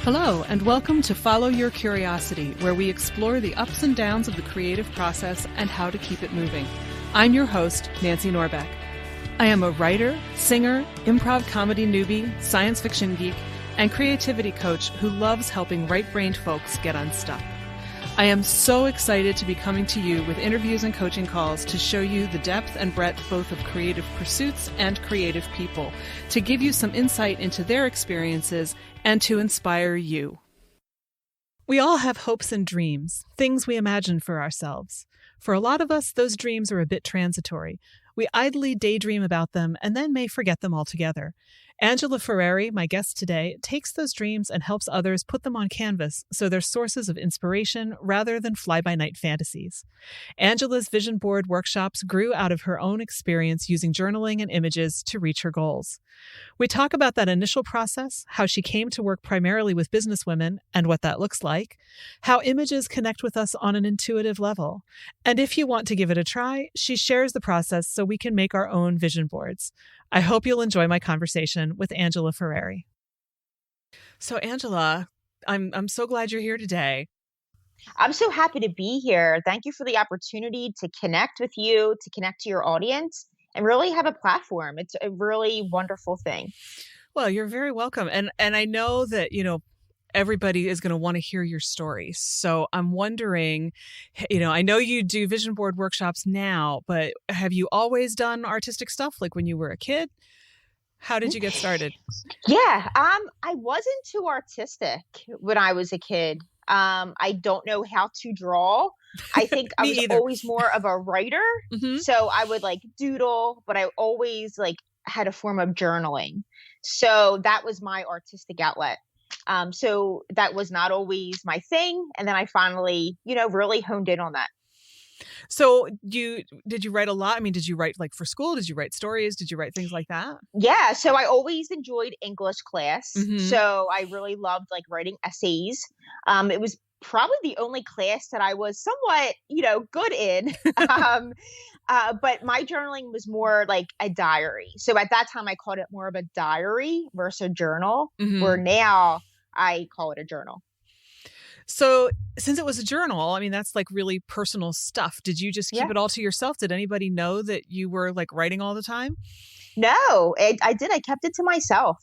Hello, and welcome to Follow Your Curiosity, where we explore the ups and downs of the creative process and how to keep it moving. I'm your host, Nancy Norbeck. I am a writer, singer, improv comedy newbie, science fiction geek, and creativity coach who loves helping right-brained folks get unstuck. I am so excited to be coming to you with interviews and coaching calls to show you the depth and breadth both of creative pursuits and creative people, to give you some insight into their experiences and to inspire you. We all have hopes and dreams, things we imagine for ourselves. For a lot of us, those dreams are a bit transitory. We idly daydream about them and then may forget them altogether. Angela Fareri, my guest today, takes those dreams and helps others put them on canvas so they're sources of inspiration rather than fly-by-night fantasies. Angela's vision board workshops grew out of her own experience using journaling and images to reach her goals. We talk about that initial process, how she came to work primarily with businesswomen and what that looks like, how images connect with us on an intuitive level. And if you want to give it a try, she shares the process so we can make our own vision boards. I hope you'll enjoy my conversation with Angela Fareri. So Angela, I'm so glad you're here today. I'm so happy to be here. Thank you for the opportunity to connect with you, to connect to your audience, and really have a platform. It's a really wonderful thing. Well, you're very welcome. And I know that, everybody is going to want to hear your story. So I'm wondering, I know you do vision board workshops now, but have you always done artistic stuff like when you were a kid? How did you get started? Yeah, I wasn't too artistic when I was a kid. I don't know how to draw. I think I was always more of a writer. Mm-hmm. So I would doodle, but I always had a form of journaling. So that was my artistic outlet. So that was not always my thing. And then I finally, really honed in on that. So did you write a lot? I mean, did you write for school? Did you write stories? Did you write things like that? Yeah. So I always enjoyed English class. Mm-hmm. So I really loved writing essays. It was probably the only class that I was somewhat, good in. But my journaling was more like a diary. So at that time I called it more of a diary versus a journal, mm-hmm. where now I call it a journal. So since it was a journal, I mean, that's really personal stuff. Did you just keep it all to yourself? Did anybody know that you were writing all the time? No, I did. I kept it to myself.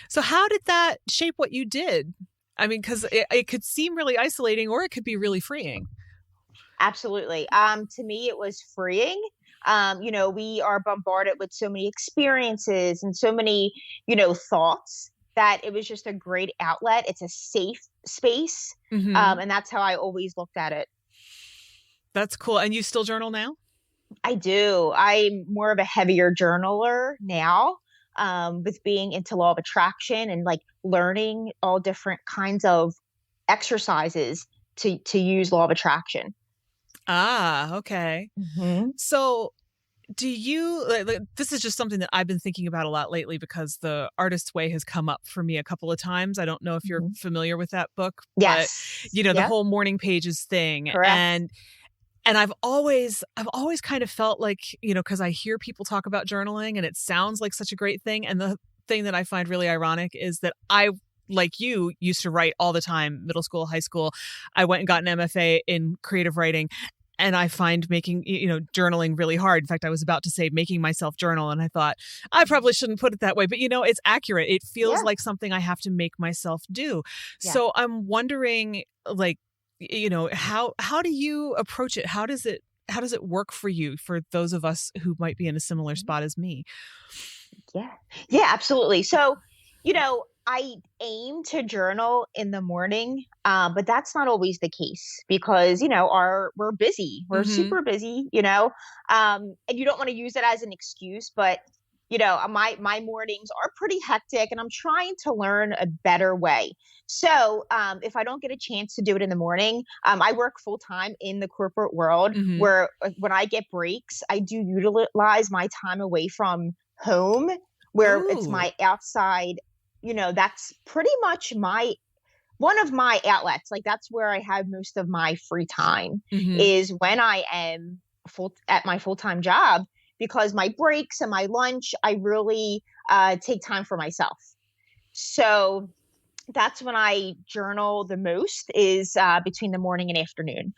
So how did that shape what you did? I mean, because it could seem really isolating or it could be really freeing. Absolutely. To me, it was freeing. We are bombarded with so many experiences and so many, thoughts that it was just a great outlet. It's a safe space. Mm-hmm. And that's how I always looked at it. That's cool. And you still journal now? I do. I'm more of a heavier journaler now, with being into law of attraction and learning all different kinds of exercises to use law of attraction. Ah, okay. Mm-hmm. So do you, this is just something that I've been thinking about a lot lately because The Artist's Way has come up for me a couple of times. I don't know if you're mm-hmm. familiar with that book, yes. But the whole morning pages thing. Correct. And I've always kind of felt because I hear people talk about journaling and it sounds like such a great thing. And the thing that I find really ironic is that I, like you, used to write all the time, middle school, high school. I went and got an MFA in creative writing. And I find making, journaling really hard. In fact, I was about to say making myself journal. And I thought, I probably shouldn't put it that way. But, it's accurate. It feels like something I have to make myself do. Yeah. So I'm wondering, how do you approach it? How does it work for you, for those of us who might be in a similar spot as me? Yeah, absolutely. So, I aim to journal in the morning, but that's not always the case because, we're busy. We're mm-hmm. super busy, and you don't want to use it as an excuse, but, my mornings are pretty hectic and I'm trying to learn a better way. So if I don't get a chance to do it in the morning, I work full time in the corporate world mm-hmm. where when I get breaks, I do utilize my time away from home where Ooh. It's my outside. That's pretty much one of my outlets. That's where I have most of my free time mm-hmm. is when I am at my full-time job, because my breaks and my lunch, I really take time for myself. So that's when I journal the most is between the morning and afternoon.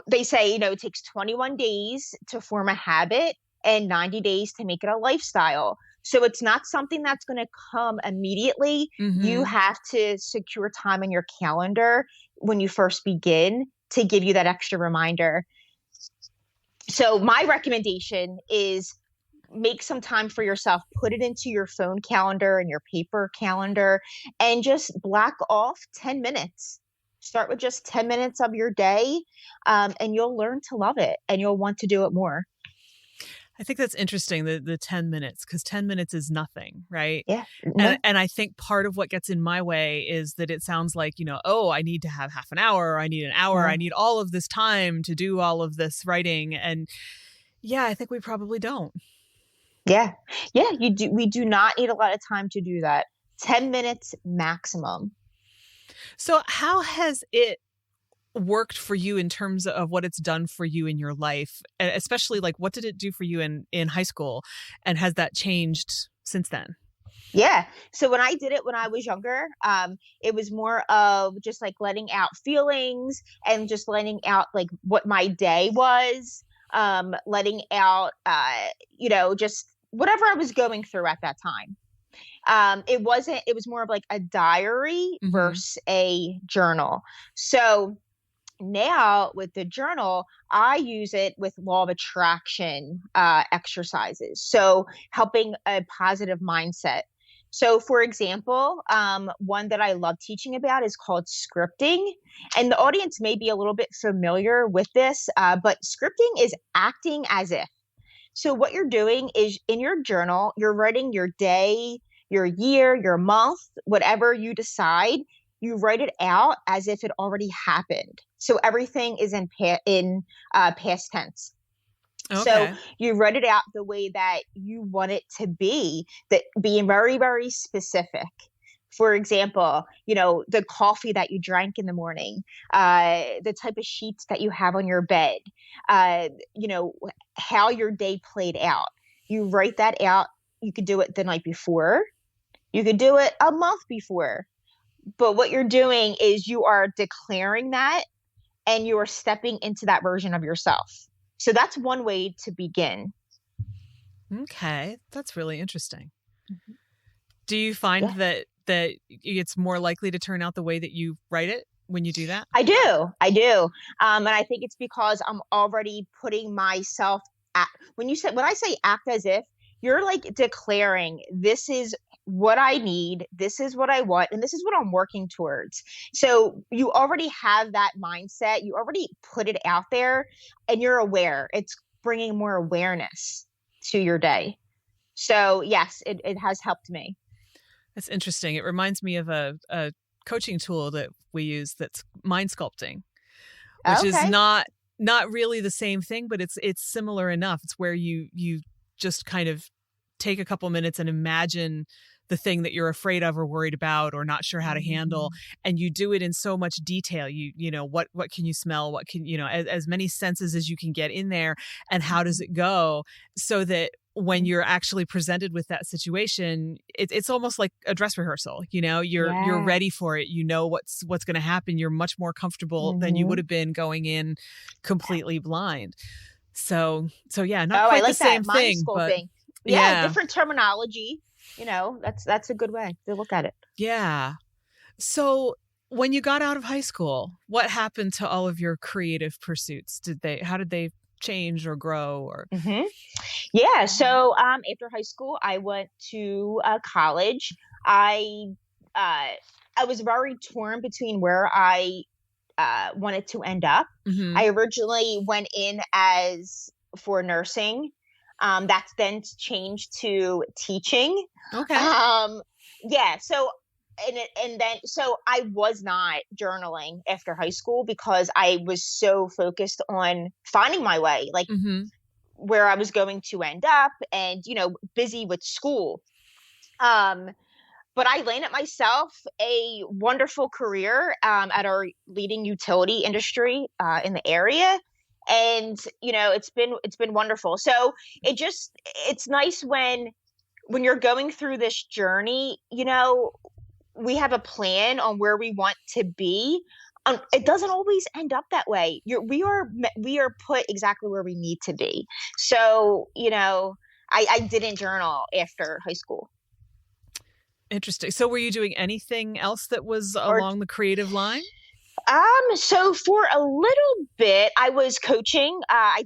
They say, it takes 21 days to form a habit and 90 days to make it a lifestyle. So it's not something that's going to come immediately. You have to secure time in your calendar when you first begin to give you that extra reminder. So my recommendation is make some time for yourself, put it into your phone calendar and your paper calendar, and just block off 10 minutes. Start with just 10 minutes of your day, and you'll learn to love it and you'll want to do it more. I think that's interesting, the 10 minutes, because 10 minutes is nothing, right? Yeah. No. And I think part of what gets in my way is that it sounds like, oh, I need to have half an hour, or I need an hour, I need all of this time to do all of this writing. And yeah, I think we probably don't. Yeah. Yeah, you do. We do not need a lot of time to do that. 10 minutes maximum. So how has it worked for you in terms of what it's done for you in your life, especially like what did it do for you in high school, and has that changed since then? Yeah. So when I did it when I was younger, it was more of just like letting out feelings and just letting out like what my day was, letting out, just whatever I was going through at that time. It was more of like a diary versus a journal. So now with the journal, I use it with law of attraction exercises. So helping a positive mindset. So for example, one that I love teaching about is called scripting. And the audience may be a little bit familiar with this, but scripting is acting as if. So what you're doing is in your journal, you're writing your day, your year, your month, whatever you decide, you write it out as if it already happened. So everything is in past tense. Okay. So you write it out the way that you want it to be, that being very, very specific. For example, the coffee that you drank in the morning, the type of sheets that you have on your bed, how your day played out. You write that out. You could do it the night before. You could do it a month before. But what you're doing is you are declaring that and you are stepping into that version of yourself. So that's one way to begin. Okay. That's really interesting. Do you find that it's more likely to turn out the way that you write it when you do that? I do. And I think it's because I'm already putting myself when I say act as if, you're like declaring this is what I need, this is what I want, and this is what I'm working towards. So you already have that mindset, you already put it out there, and you're aware. It's bringing more awareness to your day. So yes, it has helped me. That's interesting. It reminds me of a coaching tool that we use that's mindsculpting, which is not really the same thing, but it's similar enough. It's where you just kind of take a couple minutes and imagine the thing that you're afraid of or worried about or not sure how to handle. And you do it in so much detail. What can you smell? What can, as many senses as you can get in there, and how does it go, so that when you're actually presented with that situation, it's almost like a dress rehearsal. You're ready for it. What's going to happen. You're much more comfortable than you would have been going in completely blind. So yeah, not quite the same thing, but different terminology. That's a good way to look at it. Yeah. So when you got out of high school, what happened to all of your creative pursuits? How did they change or grow? Or Yeah. So after high school, I went to college. I was very torn between where I wanted to end up. I originally went in for nursing. That's then changed to teaching. Okay. Yeah. So so I was not journaling after high school because I was so focused on finding my way, like where I was going to end up, and busy with school. But I landed myself a wonderful career at our leading utility industry in the area. And, it's been wonderful. So it's nice when you're going through this journey, we have a plan on where we want to be, it doesn't always end up that way. We are put exactly where we need to be. So, I didn't journal after high school. Interesting. So were you doing anything else that was Or along the creative line? so for a little bit, I was coaching. I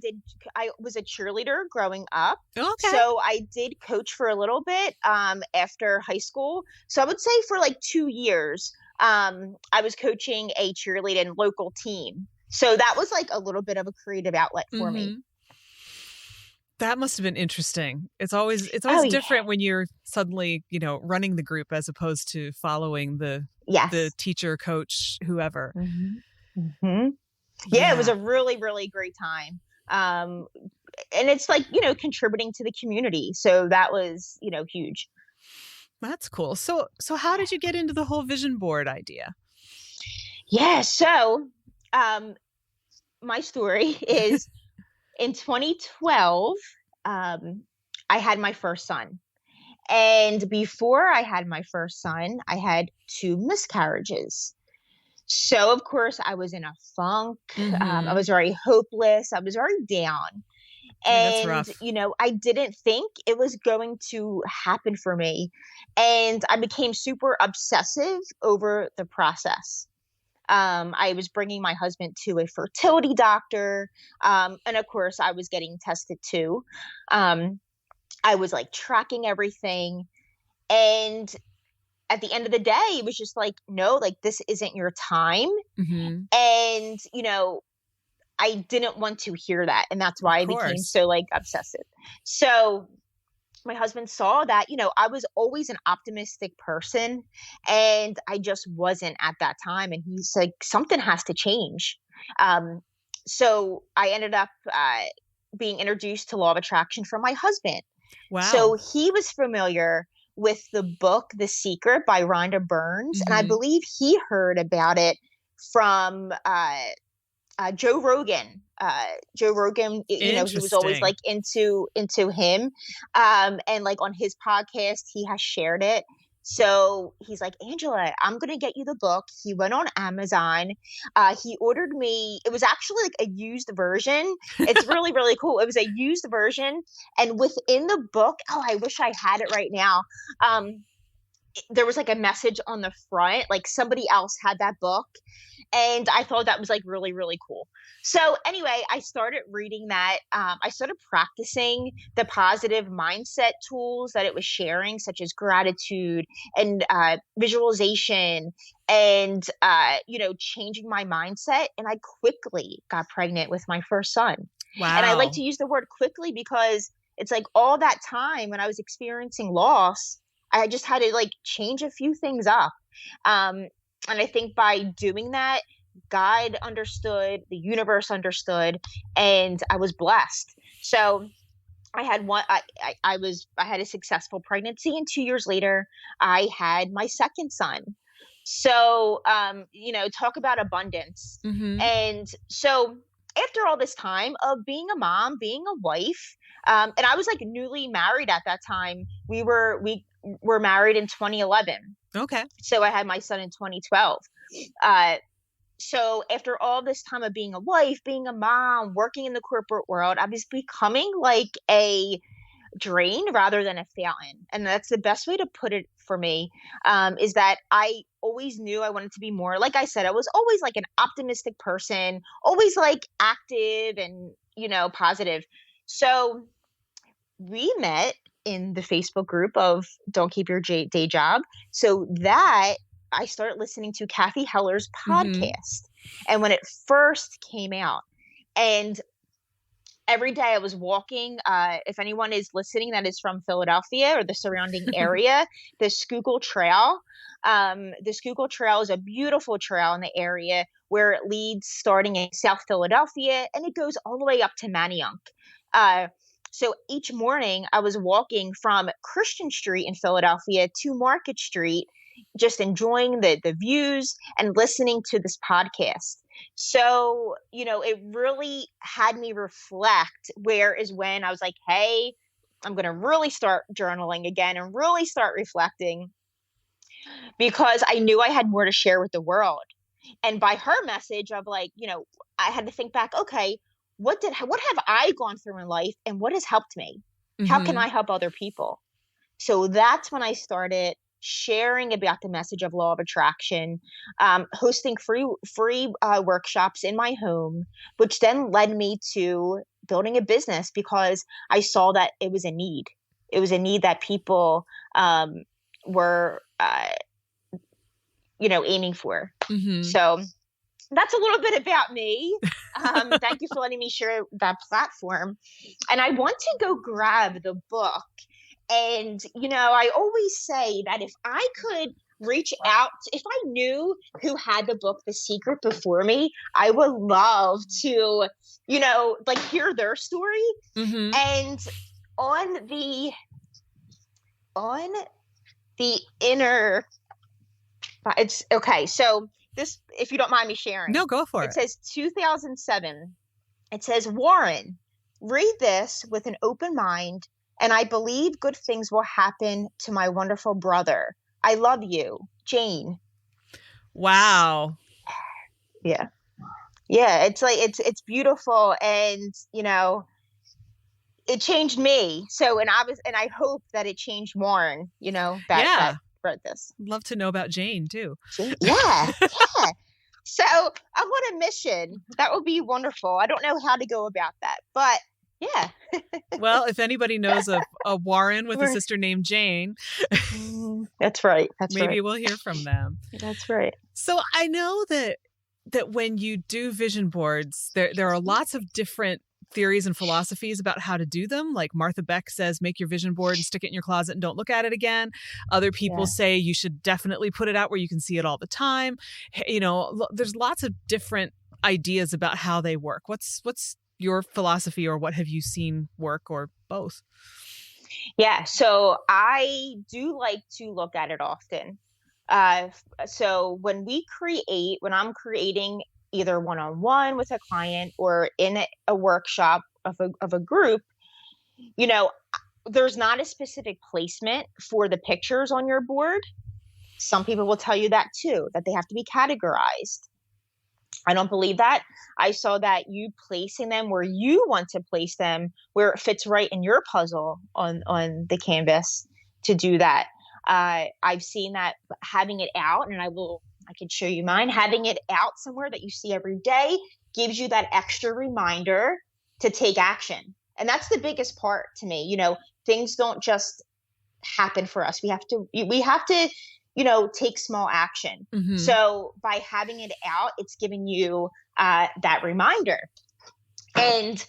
was a cheerleader growing up. Okay. So I did coach for a little bit after high school. So I would say for like 2 years, I was coaching a cheerleading local team. So that was like a little bit of a creative outlet for me. That must have been interesting. It's always different when you're suddenly, running the group as opposed to following the teacher, coach, whoever. Yeah, it was a really, really great time. And it's like, contributing to the community. So that was, huge. That's cool. So how did you get into the whole vision board idea? Yeah. So, my story is in 2012, I had my first son. And before I had my first son, I had 2 miscarriages. So, of course, I was in a funk. I was very hopeless. I was very down. And, that's rough. I didn't think it was going to happen for me. And I became super obsessive over the process. I was bringing my husband to a fertility doctor. And of course, I was getting tested too. I was like tracking everything. And at the end of the day, it was just like, no, like this isn't your time. And, I didn't want to hear that. And that's why I became so like obsessive. So my husband saw that, I was always an optimistic person and I just wasn't at that time. And he's like, something has to change. So I ended up being introduced to law of attraction from my husband. Wow. So he was familiar with the book, The Secret by Rhonda Burns. And I believe he heard about it from Joe Rogan. Joe Rogan, he was always like into him. And like on his podcast, he has shared it. So he's like, Angela, I'm going to get you the book. He went on Amazon. He ordered me, it was actually like a used version. It's really, really cool. It was a used version. And within the book, I wish I had it right now. There was like a message on the front, like somebody else had that book. And I thought that was like really, really cool. So anyway, I started reading that. I started practicing the positive mindset tools that it was sharing, such as gratitude and visualization and, changing my mindset. And I quickly got pregnant with my first son. Wow. And I like to use the word quickly because it's like all that time when I was experiencing loss, I just had to like change a few things up. And I think by doing that, God understood, the universe understood, and I was blessed. So I had I had a successful pregnancy, and 2 years later, I had my second son. So, talk about abundance. And so after all this time of being a mom, being a wife, and I was like newly married at that time. We were married in 2011. Okay. So I had my son in 2012. So after all this time of being a wife, being a mom, working in the corporate world, I was becoming like a drain rather than a fountain. And that's the best way to put it for me, is that I always knew I wanted to be more. Like I said, I was always like an optimistic person, always like active and, positive. So we met in the Facebook group of Don't Keep Your Day Job. So that I started listening to Kathy Heller's podcast. And when it first came out, and every day I was walking, if anyone is listening that is from Philadelphia or the surrounding area, the Schuylkill Trail. The Schuylkill Trail is a beautiful trail in the area where it leads starting in South Philadelphia and it goes all the way up to Manayunk. So each morning I was walking from Christian Street in Philadelphia to Market Street, just enjoying the views and listening to this podcast. So, it really had me reflect where is when I was like, hey, I'm going to really start journaling again and really start reflecting. because I knew I had more to share with the world. And by her message of like, I had to think back, okay, what have I gone through in life and what has helped me? How can Mm-hmm. I help other people? So that's when I started sharing about the message of law of attraction, hosting free workshops in my home, which then led me to building a business because I saw that it was a need. It was a need that people were, aiming for. Mm-hmm. So that's a little bit about me. Thank you for letting me share that platform. And I want to go grab the book. And, I always say that if I could reach out, if I knew who had the book, The Secret, before me, I would love to, like hear their story. Mm-hmm. And on the, on the inner, it's okay. So this, if you don't mind me sharing, No, go for it it. says 2007. It says, Warren, read this with an open mind, and I believe good things will happen to my wonderful brother. I love you, Jane. Wow. Yeah. Yeah. It's like, it's beautiful. And, it changed me. So, and I hope that it changed Warren, that Yeah. read this. Love to know about Jane too. Jane. Yeah. Yeah. So I'm on a mission. That would be wonderful. I don't know how to go about that, but yeah. Well, if anybody knows of a Warren with a We're- sister named Jane, That's right. That's maybe right. we'll hear from them. That's right. So I know that when you do vision boards, there are lots of different theories and philosophies about how to do them. Like Martha Beck says, make your vision board and stick it in your closet and don't look at it again. Other people Yeah. say you should definitely put it out where you can see it all the time. There's lots of different ideas about how they work. What's your philosophy, or what have you seen work, or both? Yeah. So I do like to look at it often. So when I'm creating either one-on-one with a client or in a workshop of a group, there's not a specific placement for the pictures on your board. Some people will tell you that too, that they have to be categorized. I don't believe that. I saw that you placing them where you want to place them, where it fits right in your puzzle on the canvas to do that. I've seen that having it out, and I can show you mine, having it out somewhere that you see every day gives you that extra reminder to take action. And that's the biggest part to me. Things don't just happen for us. We have to, take small action. Mm-hmm. So by having it out, it's giving you that reminder. And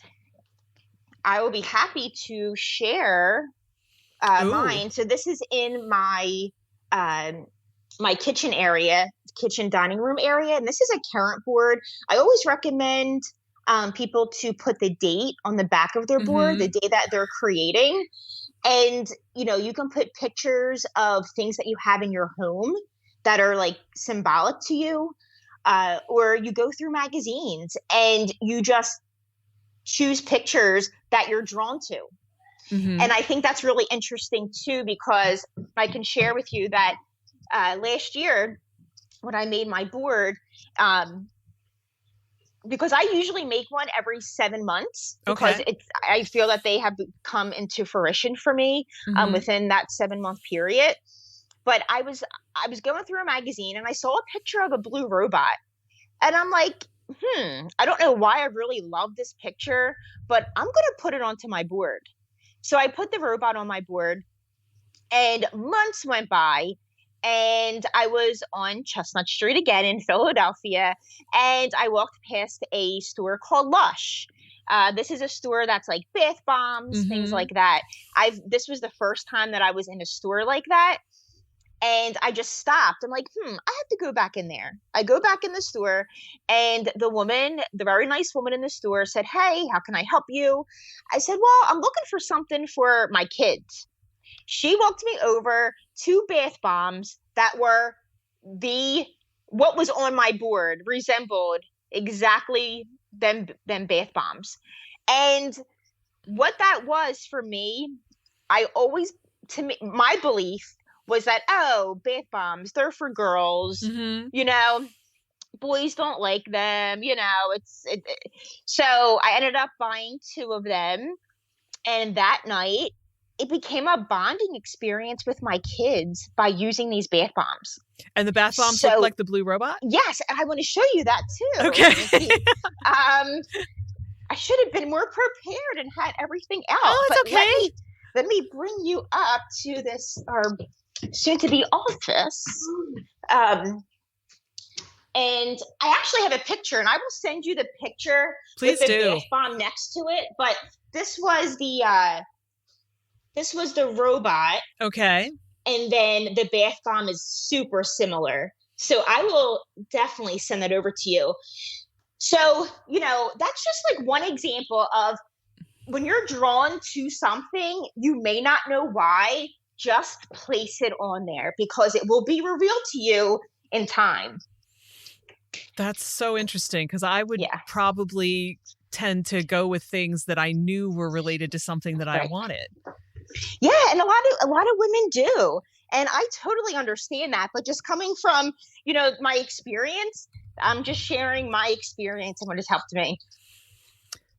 I will be happy to share mine. So this is in my my kitchen dining room area. And this is a current board. I always recommend people to put the date on the back of their board, the day that they're creating. And, you can put pictures of things that you have in your home that are like symbolic to you. Or you go through magazines and you just choose pictures that you're drawn to. Mm-hmm. And I think that's really interesting too, because I can share with you that last year when I made my board, because I usually make one every 7 months because I feel that they have come into fruition for me within that 7-month period. But I was going through a magazine and I saw a picture of a blue robot, and I'm like, I don't know why I really love this picture, but I'm going to put it onto my board. So I put the robot on my board, and months went by. And I was on Chestnut Street again in Philadelphia, and I walked past a store called Lush. This is a store that's like bath bombs, things like that. This was the first time that I was in a store like that, and I just stopped. I'm like, I have to go back in there. I go back in the store, and the very nice woman in the store said, "Hey, how can I help you?" I said, "Well, I'm looking for something for my kids." She walked me over 2 bath bombs that were what was on my board resembled exactly them bath bombs. And what that was for me, my belief was that, oh, bath bombs, they're for girls, you know, boys don't like them, you know, so I ended up buying 2 of them. And that night, it became a bonding experience with my kids by using these bath bombs. And the bath bombs look like the blue robot? Yes, and I want to show you that too. Okay. I should have been more prepared and had everything else. Oh, it's okay. Let me bring you up to this, our soon-to-be office. And I actually have a picture, and I will send you the picture Please with the do. bath bomb next to it. But this was the robot. Okay. And then the bath bomb is super similar. So I will definitely send that over to you. So, you know, that's just like one example of when you're drawn to something, you may not know why, just place it on there because it will be revealed to you in time. That's so interesting because I would probably tend to go with things that I knew were related to something that I wanted. Yeah, and a lot of women do. And I totally understand that. But just coming from, you know, my experience, I'm just sharing my experience and what has helped me.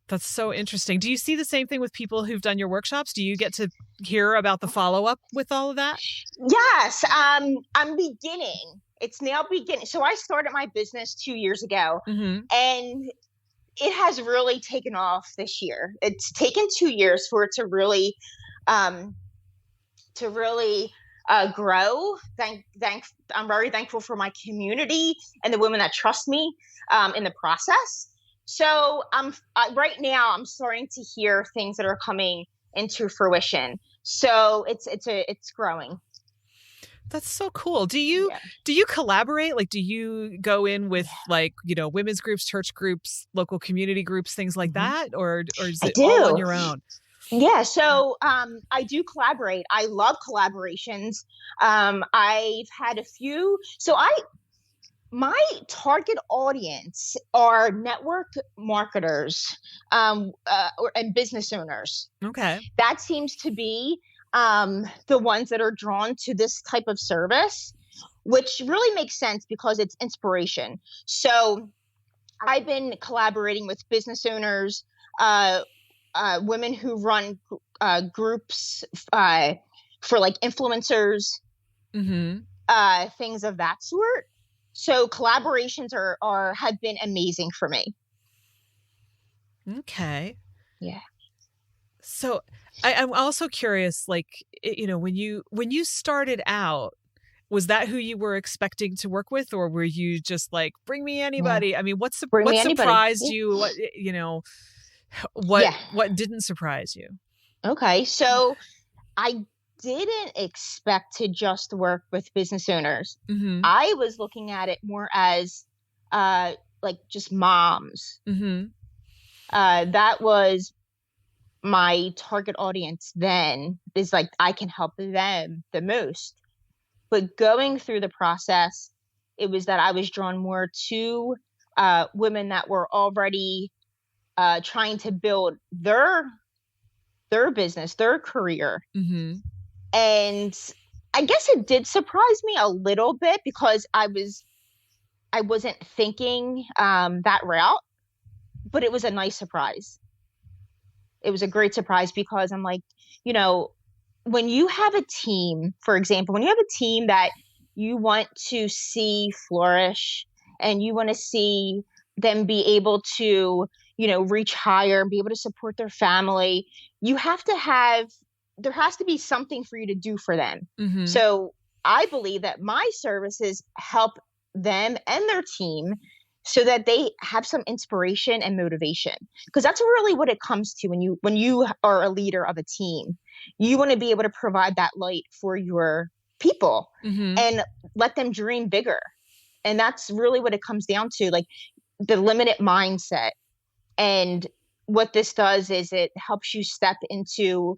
That's so interesting. Do you see the same thing with people who've done your workshops? Do you get to hear about the follow-up with all of that? Yes, I'm beginning. It's now beginning. So I started my business 2 years ago, and it has really taken off this year. It's taken 2 years for it to really grow. I'm very thankful for my community and the women that trust me in the process. So right now I'm starting to hear things that are coming into fruition. So it's growing. That's so cool. Do you collaborate? Like, do you go in with like, you know, women's groups, church groups, local community groups, things like that? Or is it all on your own? Yeah. So, I do collaborate. I love collaborations. I've had a few, my target audience are network marketers, and business owners. Okay. That seems to be the ones that are drawn to this type of service, which really makes sense because it's inspiration. So I've been collaborating with business owners, women who run groups for like influencers, things of that sort. So collaborations have been amazing for me. Okay. Yeah. So I'm also curious, like, you know, when you started out, was that who you were expecting to work with, or were you just like, bring me anybody? Yeah. I mean, what surprised you? What, you know, what didn't surprise you? Okay. So I didn't expect to just work with business owners. I was looking at it more as like just moms. That was my target audience then, is like I can help them the most. But going through the process, it was that I was drawn more to women that were already trying to build their business, their career. And I guess it did surprise me a little bit because I wasn't thinking that route, but it was a nice surprise. It was a great surprise because I'm like, you know, when you have a team, for example, when you have a team that you want to see flourish and you want to see them be able to, you know, reach higher and be able to support their family, there has to be something for you to do for them. So I believe that my services help them and their team so that they have some inspiration and motivation, because that's really what it comes to when you are a leader of a team. You want to be able to provide that light for your people and let them dream bigger. And that's really what it comes down to, like the limited mindset. And what this does is it helps you step into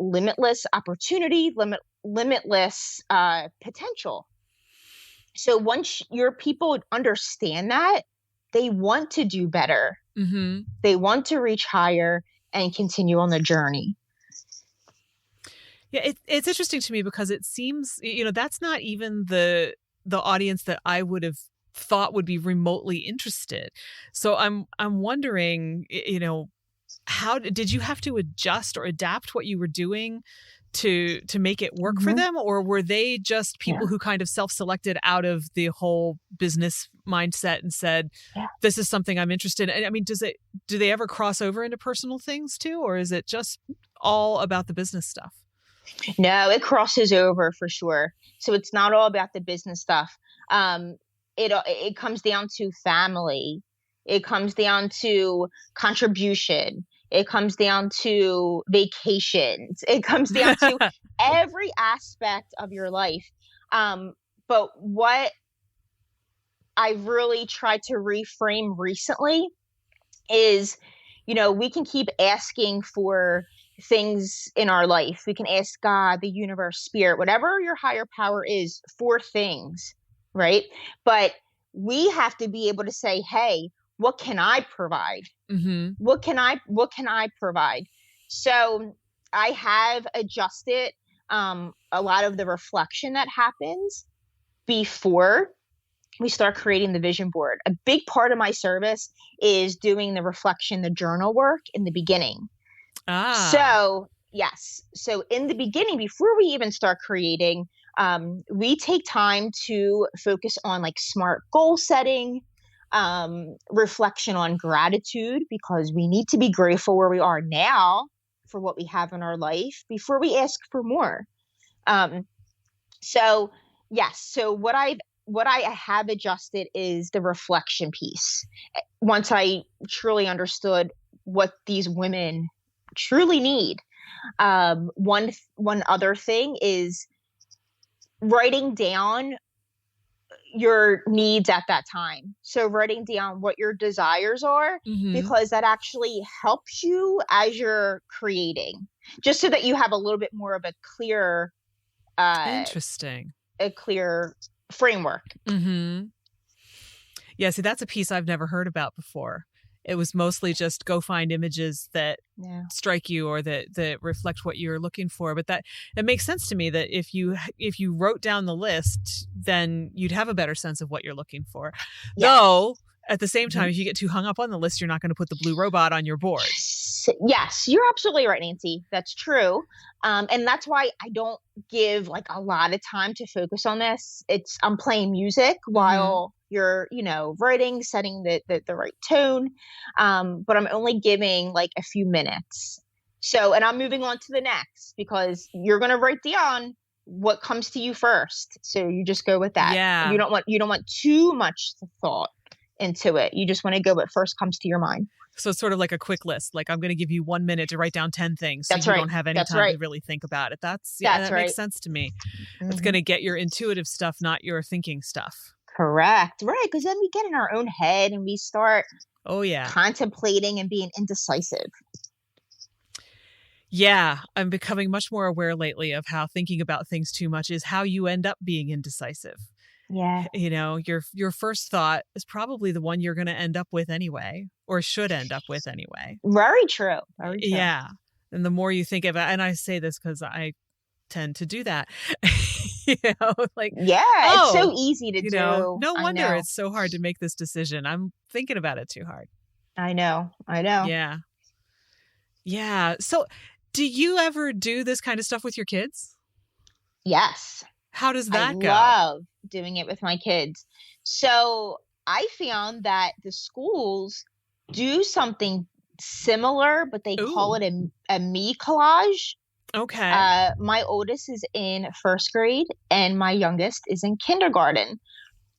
limitless opportunity, limitless potential. So once your people understand that, they want to do better. They want to reach higher and continue on the journey. Yeah, it's interesting to me because it seems, that's not even the audience that I would have thought would be remotely interested. So I'm wondering, how did you have to adjust or adapt what you were doing to make it work for them, or were they just people who kind of self-selected out of the whole business mindset and said, this is something I'm interested in? I mean, do they ever cross over into personal things too, or is it just all about the business stuff? No, it crosses over for sure. So it's not all about the business stuff. It comes down to family. It comes down to contribution. It comes down to vacations. It comes down to every aspect of your life. But what I've really tried to reframe recently is, we can keep asking for things in our life. We can ask God, the universe, spirit, whatever your higher power is, for things, right? But we have to be able to say, hey, what can I provide? What can I provide? So I have adjusted a lot of the reflection that happens before we start creating the vision board. A big part of my service is doing the reflection, the journal work in the beginning. So yes. So in the beginning, before we even start creating, we take time to focus on like smart goal setting, reflection on gratitude, because we need to be grateful where we are now for what we have in our life before we ask for more. So yes. So what I have adjusted is the reflection piece. Once I truly understood what these women truly need. One other thing is writing down your needs at that time. So writing down what your desires are, because that actually helps you as you're creating, just so that you have a little bit more of a clear, a clear framework. Yeah. See, that's a piece I've never heard about before. It was mostly just go find images that strike you or that reflect what you're looking for. But it makes sense to me that if you wrote down the list, then you'd have a better sense of what you're looking for. Yes. Though at the same time, if you get too hung up on the list, you're not going to put the blue robot on your board. Yes, you're absolutely right, Nancy. That's true. And that's why I don't give like a lot of time to focus on this. I'm playing music while you're, writing, setting the right tone. But I'm only giving like a few minutes. So, and I'm moving on to the next, because you're going to write down what comes to you first. So you just go with that. Yeah. You don't want too much thought into it. You just want to go what first comes to your mind. So it's sort of like a quick list. Like, I'm going to give you 1 minute to write down 10 things. So That's you right. don't have any That's time right. to really think about it. That right. makes sense to me. It's going to get your intuitive stuff, not your thinking stuff. Correct. Right. Because then we get in our own head and we start contemplating and being indecisive. Yeah. I'm becoming much more aware lately of how thinking about things too much is how you end up being indecisive. Yeah. Your first thought is probably the one you're going to end up with anyway, or should end up with anyway. Very true. Very true. Yeah. And the more you think about, and I say this because I tend to do that, it's so easy to do. No wonder it's so hard to make this decision. I'm thinking about it too hard. I know. Yeah. Yeah. So do you ever do this kind of stuff with your kids? Yes. How does that go? I love doing it with my kids. So I found that the schools do something similar, but they call it a me collage. Okay. My oldest is in first grade and my youngest is in kindergarten.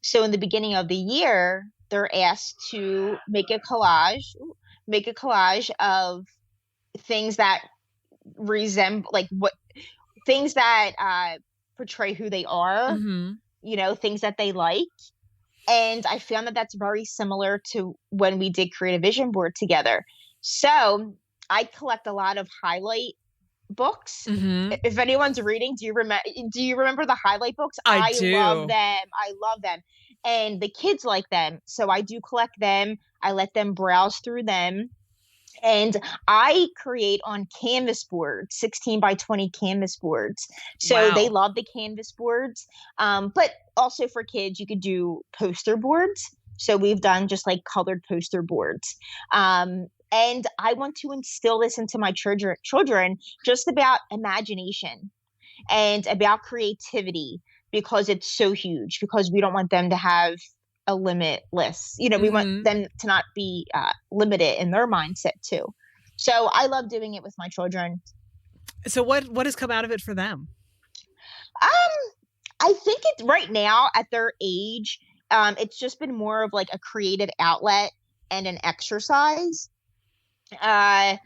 So in the beginning of the year, they're asked to make a collage of things that resemble, like what things that portray who they are, things that they like. And I found that that's very similar to when we did create a vision board together. So I collect a lot of highlight books. If anyone's reading, do you remember the highlight books? I do. Love them. And the kids like them. So I do collect them. I let them browse through them. And I create on canvas boards, 16 by 20 canvas boards. So they Wow. love the canvas boards. But also for kids, you could do poster boards. So we've done just like colored poster boards. And I want to instill this into my children just about imagination and about creativity because it's so huge, because we don't want them to have a limitless, we want Mm-hmm. them to not be limited in their mindset too. So I love doing it with my children. So what has come out of it for them? Um, I think it's right now at their age, it's just been more of like a creative outlet and an exercise. Uh,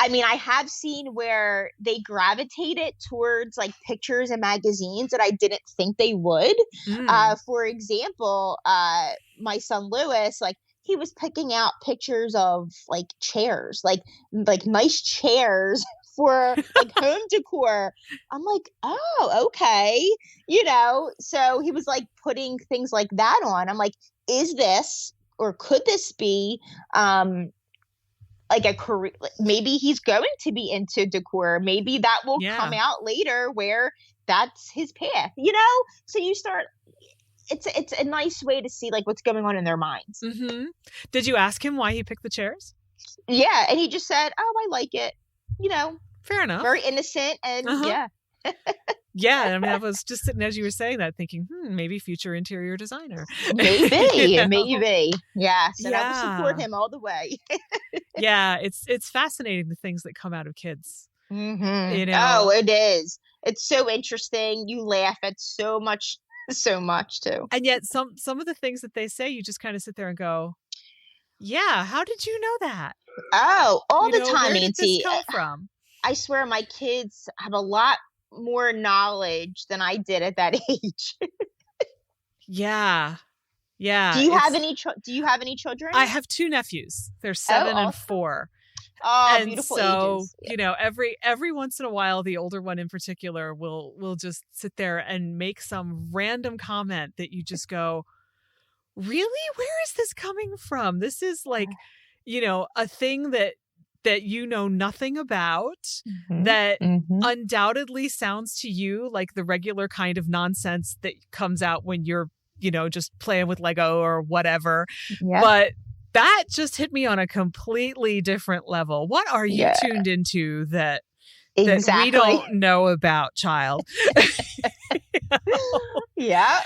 I mean, I have seen where they gravitated towards like pictures and magazines that I didn't think they would. Mm. For example, my son Lewis, like he was picking out pictures of like chairs, like nice chairs for like home decor. I'm like, oh, okay, So he was like putting things like that on. I'm like, is this or could this be like a career? Maybe he's going to be into decor. Maybe that will come out later where that's his path, So you start, it's a nice way to see like what's going on in their minds. Mm-hmm. Did you ask him why he picked the chairs? Yeah. And he just said, oh, I like it, Fair enough. very innocent. And yeah. Yeah, I mean, I was just sitting as you were saying that thinking, maybe future interior designer. Maybe, maybe. Yes. And I will Yeah. support him all the way. Yeah, it's fascinating the things that come out of kids. Mm-hmm. Oh, it is. It's so interesting. You laugh at so much too. And yet some of the things that they say, you just kind of sit there and go, yeah, how did you know that? Oh, all the time, where Nancy. Did this come from? I swear my kids have a lot more knowledge than I did at that age. Yeah. Yeah. Do you have any children? I have 2 nephews. They're 7 and 4. Oh, and beautiful so, ages. Yeah. Every once in a while, the older one in particular will just sit there and make some random comment that you just go, really? Where is this coming from? This is like, a thing that you know nothing about, that undoubtedly sounds to you like the regular kind of nonsense that comes out when you're, just playing with Lego or whatever. Yeah. But that just hit me on a completely different level. What are you tuned into that we don't know about, child? Yeah.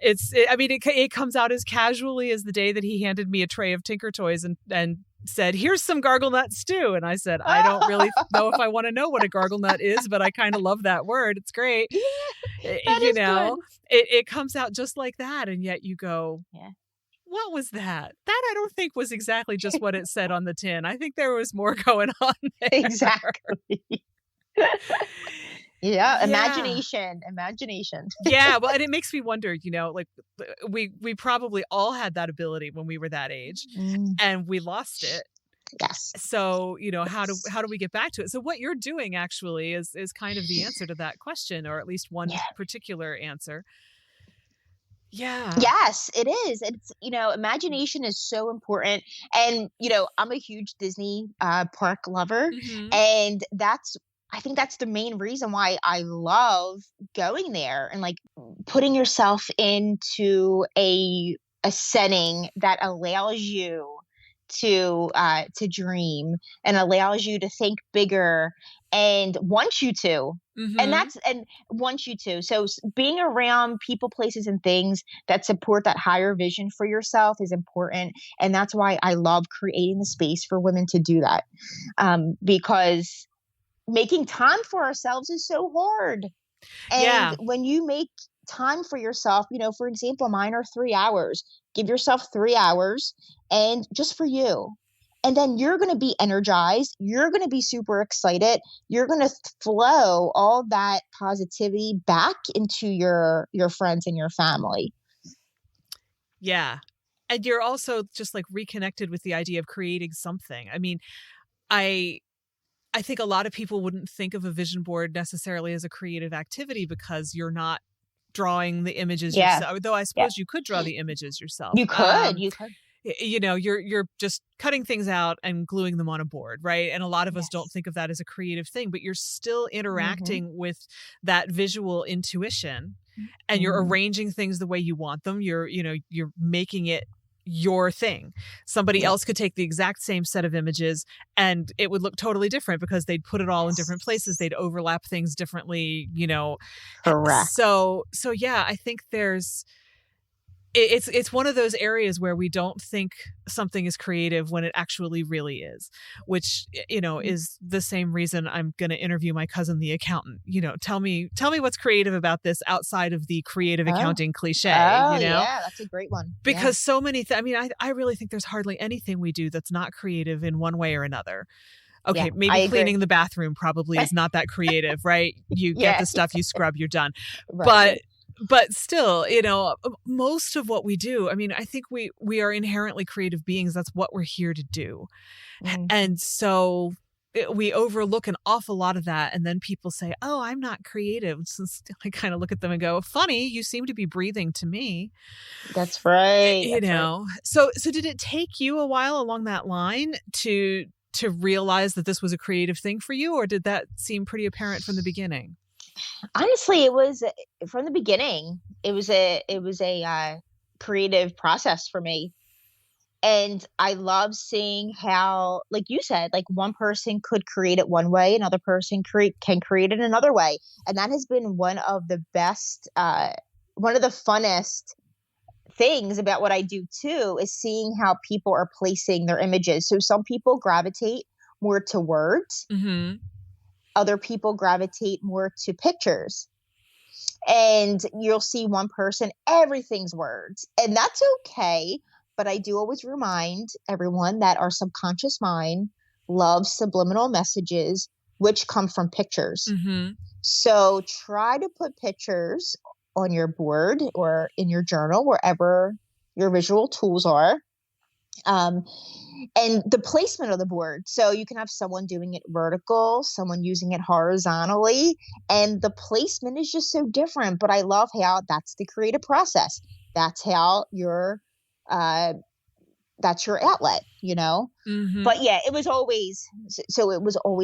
It comes out as casually as the day that he handed me a tray of Tinker Toys and said, here's some gargle nut stew. And I said, I don't really know if I want to know what a gargle nut is, but I kind of love that word. It's great. Good. It comes out just like that. And yet you go, what was that? That I don't think was exactly just what it said on the tin. I think there was more going on there. Exactly. Yeah, imagination. Yeah, well, and it makes me wonder, like we probably all had that ability when we were that age, and we lost it. Yes. So, how do we get back to it? So what you're doing actually is kind of the answer to that question, or at least one particular answer. Yeah. Yes, it is. It's, imagination is so important. And, I'm a huge Disney park lover. And I think that's the main reason why I love going there and like putting yourself into a setting that allows you to dream and allows you to think bigger and wants you to. And wants you to. So being around people, places, and things that support that higher vision for yourself is important. And that's why I love creating the space for women to do that. Because making time for ourselves is so hard. And when you make time for yourself, for example, mine are 3 hours. Give yourself 3 hours and just for you. And then you're going to be energized. You're going to be super excited. You're going to flow all that positivity back into your friends and your family. Yeah. And you're also just like reconnected with the idea of creating something. I mean, I think a lot of people wouldn't think of a vision board necessarily as a creative activity because you're not drawing the images yourself. Though I suppose you could draw the images yourself. You could. you're just cutting things out and gluing them on a board, right? And a lot of us don't think of that as a creative thing, but you're still interacting with that visual intuition, and you're arranging things the way you want them. You're making it your thing. Somebody else could take the exact same set of images and it would look totally different because they'd put it all in different places. They'd overlap things differently, Correct. So yeah, I think it's one of those areas where we don't think something is creative when it actually really is, which, is the same reason I'm going to interview my cousin, the accountant. Tell me what's creative about this outside of the creative accounting cliche, Yeah, that's a great one. Because so many, I really think there's hardly anything we do that's not creative in one way or another. Okay, maybe cleaning the bathroom probably is not that creative, right? You get the stuff, you scrub, you're done. Right. But still, most of what we do, I think we are inherently creative beings. That's what we're here to do. And so we overlook an awful lot of that. And then people say, oh, I'm not creative. So I kind of look at them and go, funny, you seem to be breathing to me. That's right. Right. So did it take you a while along that line to realize that this was a creative thing for you? Or did that seem pretty apparent from the beginning? Honestly, it was from the beginning. It was a creative process for me, and I love seeing how, like you said, like one person could create it one way, another person can create it another way, and that has been one of the best, one of the funnest things about what I do too, is seeing how people are placing their images. So some people gravitate more to words. Mm-hmm. Other people gravitate more to pictures, and you'll see one person, everything's words, and that's okay. But I do always remind everyone that our subconscious mind loves subliminal messages, which come from pictures. Mm-hmm. So try to put pictures on your board or in your journal, wherever your visual tools are. And the placement of the board. So you can have someone doing it vertical, someone using it horizontally, and the placement is just so different. But I love how that's the creative process. That's how that's your outlet, Mm-hmm. But yeah, it was always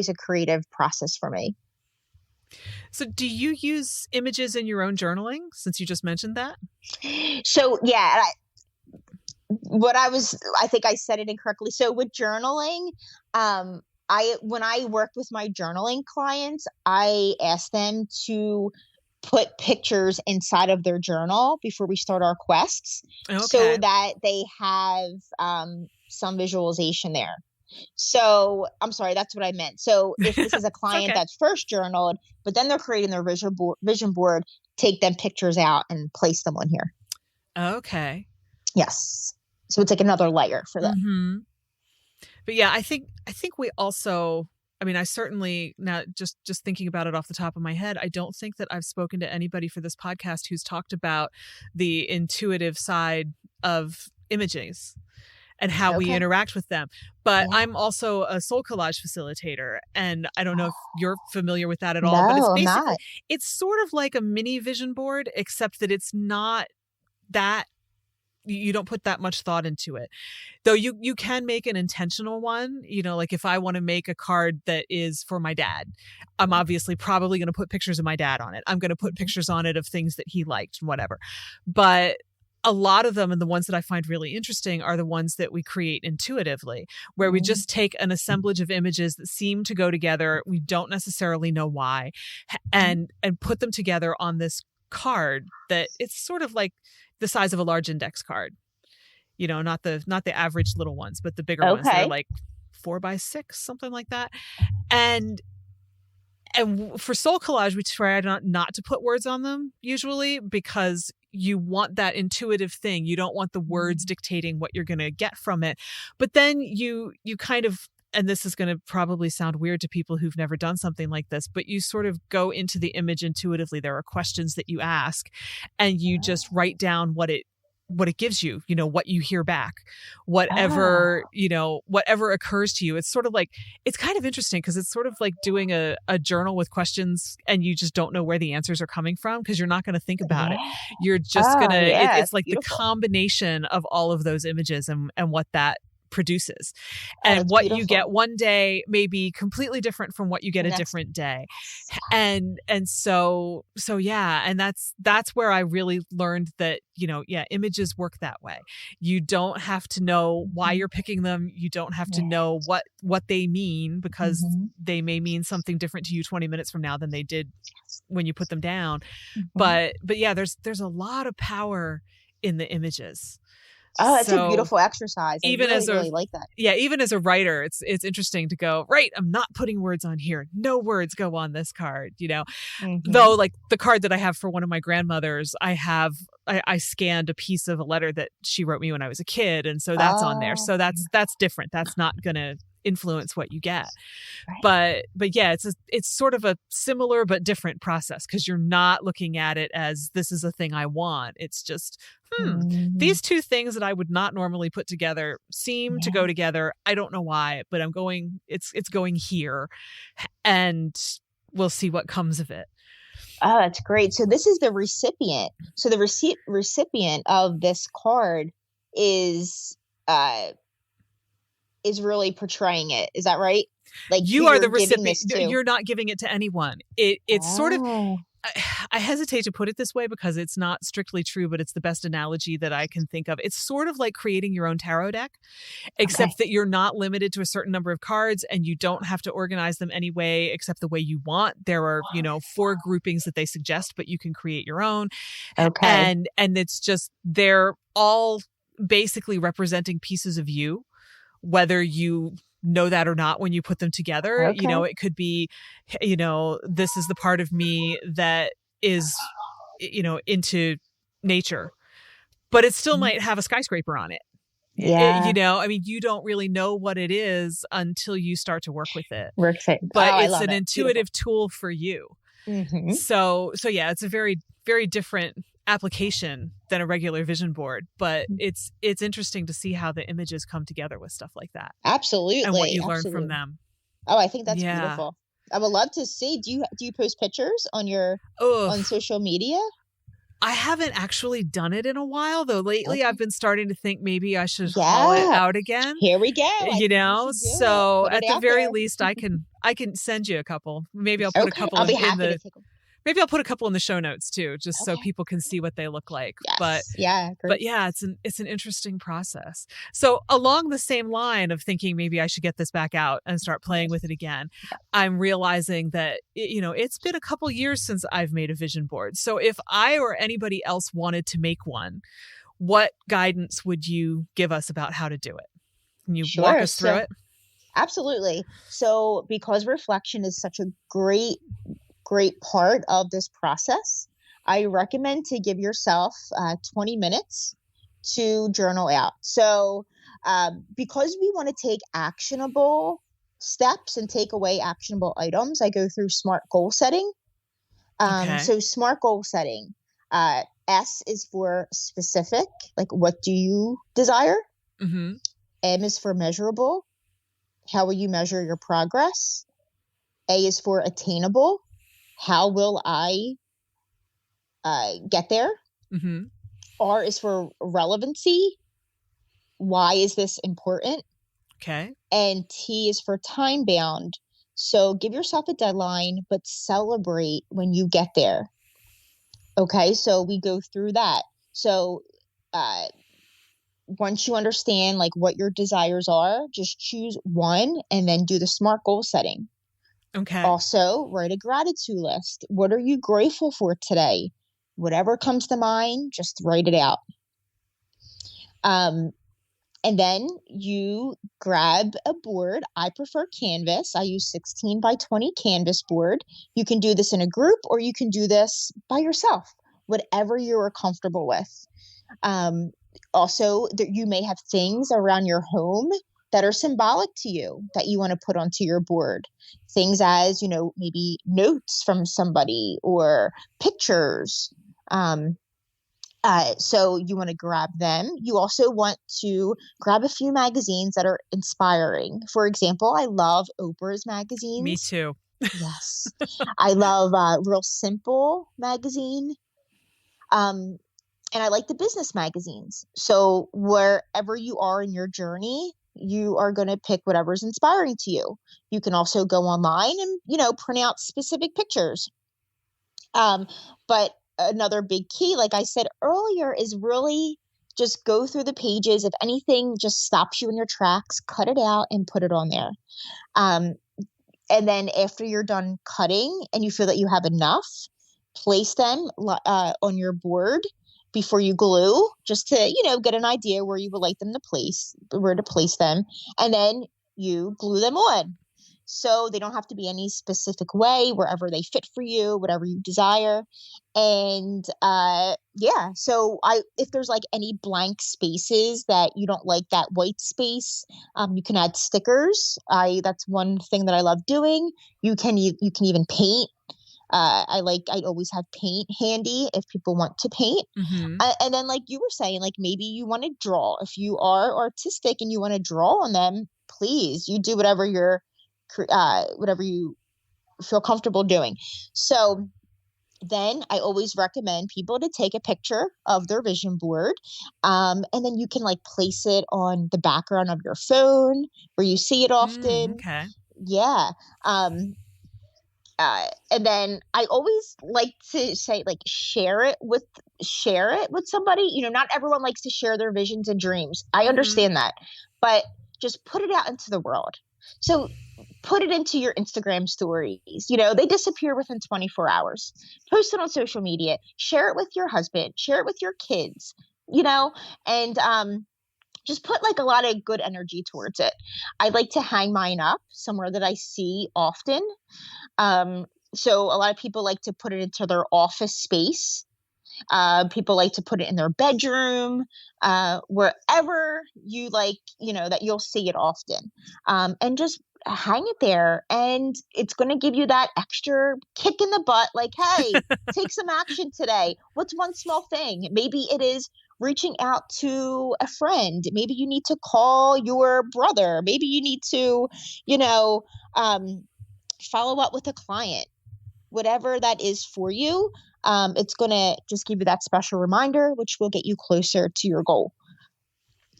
a creative process for me. So do you use images in your own journaling, since you just mentioned that? So yeah, I think I said it incorrectly. So with journaling, when I work with my journaling clients, I ask them to put pictures inside of their journal before we start our quests, so that they have some visualization there. So I'm sorry, that's what I meant. So if this is a client that's first journaled, but then they're creating their vision board, take them pictures out and place them on here. Okay. Yes. So it's like another layer for them. Mm-hmm. But yeah, I think we also, I certainly, now just thinking about it off the top of my head, I don't think that I've spoken to anybody for this podcast who's talked about the intuitive side of images and how we interact with them. But I'm also a SoulCollage facilitator, and I don't know if you're familiar with that at all, but it's basically, it's sort of like a mini vision board, except that it's not that, you don't put that much thought into it. Though you can make an intentional one, like if I want to make a card that is for my dad, I'm obviously probably going to put pictures of my dad on it. I'm going to put pictures on it of things that he liked and whatever. But a lot of them, and the ones that I find really interesting, are the ones that we create intuitively, where we just take an assemblage of images that seem to go together. We don't necessarily know why, and put them together on this card that it's sort of like the size of a large index card, not the average little ones, but the bigger ones that are like 4x6, something like that. And for SoulCollage, we try not to put words on them usually, because you want that intuitive thing. You don't want the words dictating what you're going to get from it. But then you kind of, and this is going to probably sound weird to people who've never done something like this, but you sort of go into the image intuitively. There are questions that you ask, and you just write down what it what it gives you, what you hear back, whatever, whatever occurs to you. It's sort of like, it's kind of interesting because it's sort of like doing a journal with questions and you just don't know where the answers are coming from because you're not going to think about it. You're just going to, it's like beautiful. The combination of all of those images and what that produces, and what beautiful. You get one day may be completely different from what you get a different day. And so yeah, and that's where I really learned that images work that way. You don't have to know why you're picking them. You don't have to know what they mean, because they may mean something different to you 20 minutes from now than they did when you put them down. But yeah, there's a lot of power in the images. Oh, it's a beautiful exercise. I really like that. Yeah, even as a writer, it's interesting to go, right, I'm not putting words on here. No words go on this card, Though, like the card that I have for one of my grandmothers, I scanned a piece of a letter that she wrote me when I was a kid, and so that's on there. So that's different. That's not going to influence what you get. Right. But yeah, it's sort of a similar but different process, because you're not looking at it as this is a thing I want. It's just these two things that I would not normally put together seem to go together. I don't know why, but it's going here, and we'll see what comes of it. Oh, that's great. So this is the recipient. So the recipient of this card is really portraying it. Is that right? Like, you are the recipient. You're not giving it to anyone. It's sort of, I hesitate to put it this way because it's not strictly true, but it's the best analogy that I can think of. It's sort of like creating your own tarot deck, except that you're not limited to a certain number of cards, and you don't have to organize them any way except the way you want. There are, 4 groupings that they suggest, but you can create your own. Okay. And it's just, they're all basically representing pieces of you, whether you know that or not when you put them together. Okay. It could be, this is the part of me that is, into nature, but it still might have a skyscraper on it. Yeah. You don't really know what it is until you start to work with it. But it's an intuitive tool for you. Mm-hmm. So yeah, it's a very, very different application than a regular vision board, but it's interesting to see how the images come together with stuff like that. Absolutely. And what you learn from them. Oh, I think that's beautiful. I would love to see. Do you post pictures on on social media? I haven't actually done it in a while, though. Lately, I've been starting to think maybe I should haul it out again. Here we go. So at the very least, I can send you a couple. Maybe I'll put a couple. I'll be happy to take them. Maybe I'll put a couple in the show notes too, just so people can see what they look like. Yes. But yeah, it's an interesting process. So along the same line of thinking maybe I should get this back out and start playing with it again, I'm realizing that it's been a couple years since I've made a vision board. So if I or anybody else wanted to make one, what guidance would you give us about how to do it? Can you walk us through it? Absolutely. So because reflection is such a great part of this process, I recommend to give yourself 20 minutes to journal out. So because we want to take actionable steps and take away actionable items, I go through SMART goal setting. So SMART goal setting, S is for specific, like what do you desire? Mm-hmm. M is for measurable. How will you measure your progress? A is for attainable. How will I get there? Mm-hmm. R is for relevancy. Why is this important? Okay. And T is for time bound. So give yourself a deadline, but celebrate when you get there. Okay, so we go through that. So once you understand like what your desires are, just choose one and then do the SMART goal setting. Okay. Also, write a gratitude list. What are you grateful for today? Whatever comes to mind, just write it out. And then you grab a board. I prefer Canvas. I use 16 by 20 Canvas board. You can do this in a group or you can do this by yourself, whatever you're comfortable with. Also, you may have things around your home that are symbolic to you that you want to put onto your board. Things as, maybe notes from somebody or pictures. So you want to grab them. You also want to grab a few magazines that are inspiring. For example, I love Oprah's Me magazines. too. Yes. I love Real Simple magazine. Um, and I like the business magazines. So wherever you are in your journey, you are going to pick whatever's inspiring to you. You can also go online and, print out specific pictures. But another big key, like I said earlier, is really just go through the pages. If anything just stops you in your tracks, cut it out and put it on there. Um, and then after you're done cutting and you feel that you have enough, place them on your board before you glue, just to, get an idea where you would like them to where to place them. And then you glue them on. So they don't have to be any specific way, wherever they fit for you, whatever you desire. And so if there's like any blank spaces that you don't like that white space, you can add stickers. That's one thing that I love doing. You can even paint. I always have paint handy if people want to paint. Mm-hmm. And then, like you were saying, like maybe you want to draw. If you are artistic and you want to draw on them, please, you do whatever you feel comfortable doing. So then I always recommend people to take a picture of their vision board. And then you can like place it on the background of your phone where you see it often. Okay. Yeah. And then I always like to say, like, share it with somebody. Not everyone likes to share their visions and dreams. I understand that, but just put it out into the world. So put it into your Instagram stories. They disappear within 24 hours. Post it on social media. Share it with your husband. Share it with your kids. And just put like a lot of good energy towards it. I like to hang mine up somewhere that I see often. So a lot of people like to put it into their office space. People like to put it in their bedroom, wherever you like, that you'll see it often. And just hang it there, and it's going to give you that extra kick in the butt. Like, hey, take some action today. What's one small thing? Maybe it is reaching out to a friend. Maybe you need to call your brother. Maybe you need to, follow up with a client. Whatever that is for you, it's going to just give you that special reminder, which will get you closer to your goal.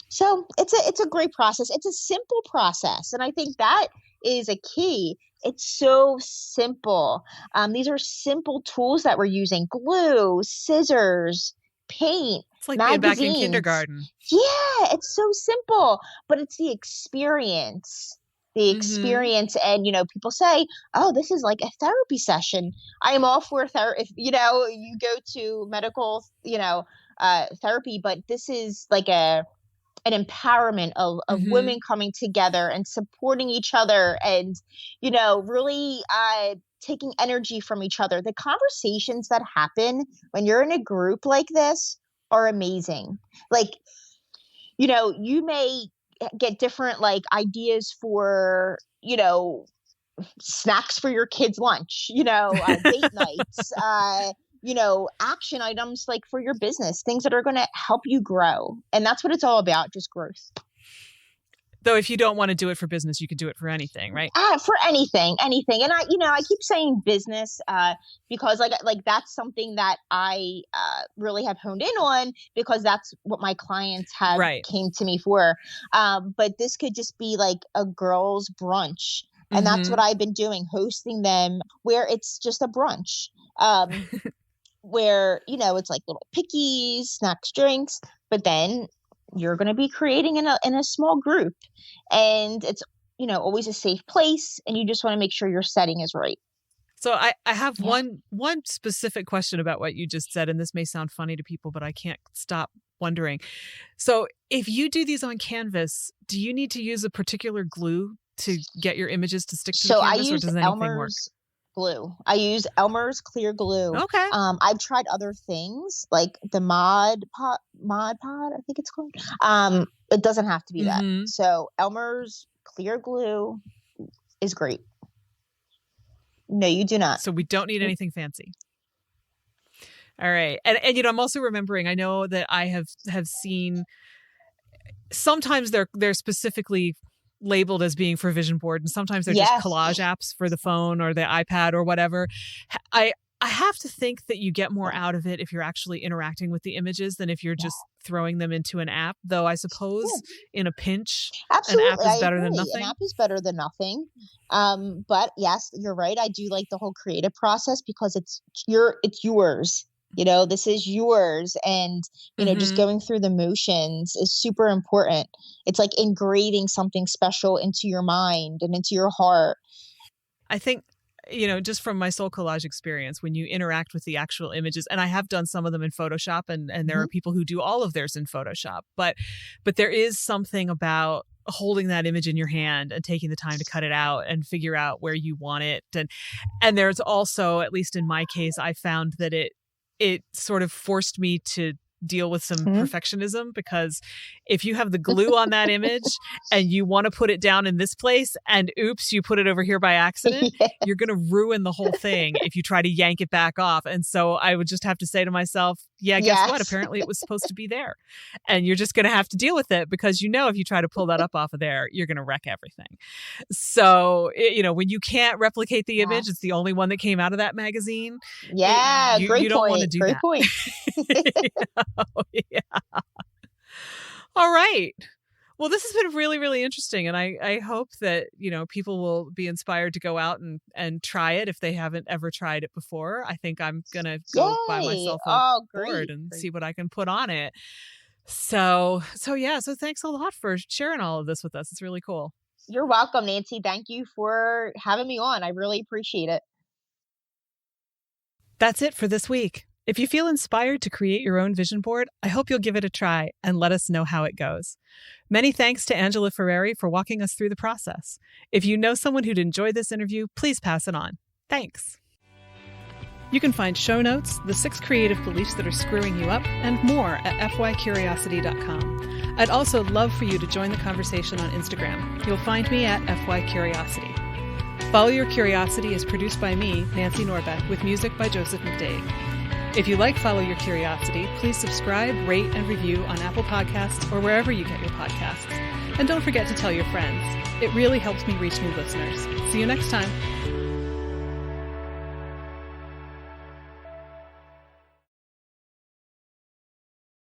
So it's a great process. It's a simple process. And I think that is a key. It's so simple. These are simple tools that we're using: glue, scissors, paint, It's like magazines. being back in kindergarten. Yeah, it's so simple, but it's the experience. And people say, oh, this is like a therapy session. I am all for therapy. If you go to medical therapy, but this is like an empowerment of women coming together and supporting each other, and really taking energy from each other. The conversations that happen when you're in a group like this are amazing. Like, you may get different like ideas for snacks for your kids' lunch, date nights, action items like for your business, things that are going to help you grow. And that's what it's all about, just growth. Though if you don't want to do it for business, you could do it for anything, right? For anything. And I keep saying business because like that's something that I really have honed in on, because that's what my clients have came to me for. But this could just be like a girls' brunch. And that's what I've been doing, hosting them where it's just a brunch. Where, it's like little pickies, snacks, drinks, but then you're going to be creating in a small group, and it's, always a safe place, and you just want to make sure your setting is right. So I have one specific question about what you just said, and this may sound funny to people, but I can't stop wondering. So if you do these on canvas, do you need to use a particular glue to get your images to stick to the canvas, or does anything work? Glue. I use Elmer's clear glue. Okay. I've tried other things like the Mod Pod, I think it's called. It doesn't have to be that. So Elmer's clear glue is great. No, you do not. So we don't need anything fancy. All right. And I'm also remembering, I know that I have seen, sometimes they're specifically labeled as being for vision board, and sometimes they're just collage apps for the phone or the iPad or whatever. I have to think that you get more out of it if you're actually interacting with the images than if you're just throwing them into an app. Though I suppose in a pinch, absolutely, an app is better than nothing. An app is better than nothing. But yes, you're right. I do like the whole creative process because it's yours. This is yours. And, just going through the motions is super important. It's like engraving something special into your mind and into your heart. I think, just from my SoulCollage experience, when you interact with the actual images, and I have done some of them in Photoshop, and there are people who do all of theirs in Photoshop, but there is something about holding that image in your hand and taking the time to cut it out and figure out where you want it. And there's also, at least in my case, I found that it sort of forced me to deal with some perfectionism, because if you have the glue on that image and you want to put it down in this place and oops, you put it over here by accident, you're going to ruin the whole thing if you try to yank it back off. And so I would just have to say to myself, guess what? Apparently it was supposed to be there. And you're just going to have to deal with it, because if you try to pull that up off of there, you're going to wreck everything. So, when you can't replicate the image, it's the only one that came out of that magazine. Yeah, you don't point. want to do great that. Point. All right. Well, this has been really, really interesting. And I hope that, people will be inspired to go out and try it if they haven't ever tried it before. I think I'm going to go buy myself a board and see what I can put on it. So thanks a lot for sharing all of this with us. It's really cool. You're welcome, Nancy. Thank you for having me on. I really appreciate it. That's it for this week. If you feel inspired to create your own vision board, I hope you'll give it a try and let us know how it goes. Many thanks to Angela Fareri for walking us through the process. If you know someone who'd enjoy this interview, please pass it on. Thanks. You can find show notes, the 6 creative beliefs that are screwing you up, and more at fycuriosity.com. I'd also love for you to join the conversation on Instagram. You'll find me at fycuriosity. Follow Your Curiosity is produced by me, Nancy Norbeck, with music by Joseph McDade. If you like Follow Your Curiosity, please subscribe, rate, and review on Apple Podcasts or wherever you get your podcasts. And don't forget to tell your friends. It really helps me reach new listeners. See you next time.